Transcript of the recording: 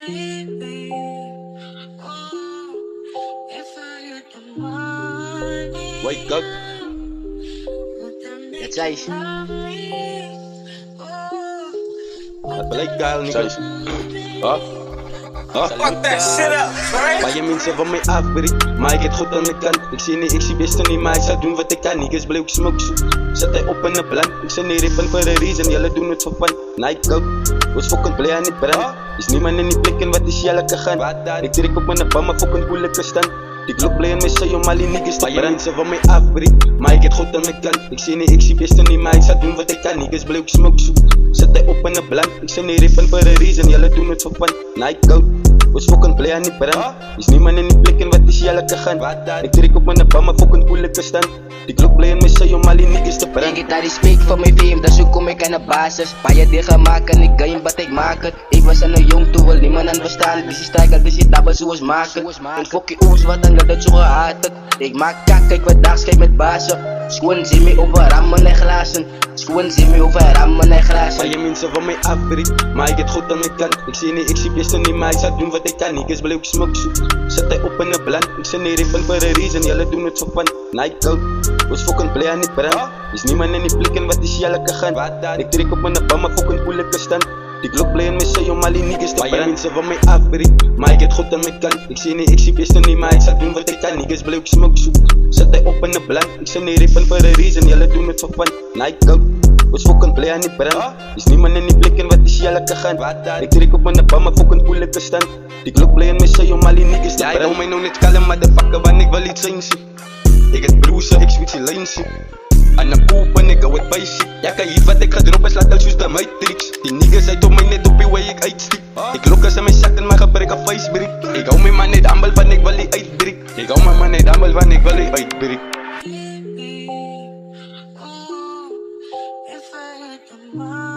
Baby, oh, if I had the money, Wake up. would that make It's ice. you love me? Oh, Beleid geil, niggas. Huh? Fuck that shit up, right? Baie mense van my afbreek, maar ek het goed aan die kant. Ek sê nie ek sê beste nie, maar ek sal doen wat ek kan. Niggas bly ook smoke soep. Sit hy op in 'n blunt. Ek sê nie rippen for a reason, julle doen het vir fun. Night out, ons fucking bly aan die brand. Is niemand in die plek en wat is julle gegaan? Ek trek op in 'n bam, 'n fucking koelike stand. Die klok bly in my sy om al die niggas te brand. Baie mense van my afbreek, maar ek het goed aan die kant. Ek sê nie ek sê beste nie, maar ek sal doen wat ek kan. Niggas bly ook smoke soep. Sit hy op in 'n blunt. Ek sê nie rippen for a reason, julle doen het vir fun. Night out, ons fucking bly aan die brand. Is niemand in die plek en wat is julle gegaan? Ek trek op in 'n bam, 'n fucking koelike stand. Die klok bly in my sy om al die niggas te brand. Ik heb daar respect voor mijn fame, dat zoek kom ik aan de basis. Baie dingen gemaakt en ik game wat ik maak het. Ik was aan een jong toen wil niemand aan verstaan. Dus die strijker, dus die tabel zoals maken. En fokkie oors wat dan dat zo gehaat het. Ik maak kak, kijk wat dag schijf met bazen. Schoon zie me over rammen en glazen. Schoon zie me over rammen en glazen. Baie mense van my afbreek, maar ek het goed aan my kant. Ek sê nie ek sê beste nie, maar ek sal doen wat ek kan. Niggas bly ook smoke soep. Sit hy op in 'n blunt. Ek sê nie rippen for a reason, julle doen het vir fun. Night out, ons fucking bly aan die brand. Is niemand in die plek en wat is julle gegaan? Ek trek op in 'n bam, 'n fucking koelike stand. Die klok bly in my sy om al die niggas te brand. Baie mense van my afbreek, maar ek het goed aan my kant. Ek sê nie ek sê beste nie, maar ek sal doen wat ek kan. Niggas bly ook smoke soep. Sit hy op in 'n blunt. Ek sê nie rippen for a reason, julle doen het vir fun. Night out, ons fucking bly aan die brand. Is niemand in die plek en wat is julle gegaan? Ek trek op in 'n bam, 'n fucking koelike stand. Die klok bly in my sy om al die niggas te brand. Jy hou my nou net kalm, motherfucker, want ek wil iets sien. Ek het broers, ek switch die lyn sien. En 'n poep en ek gou het basic. Ja, kan hier wat ek gedrop is, laat al soos die matrix. Die niggas uit op my net op die way ek uitstiek. Ek lok as in my sak en my gebruik 'n facebreak. Ek hou my man net humble want ek wil die uitbreek. Ek hou my man net humble want ek wil die uitbreek. baby, oh, if I had the money.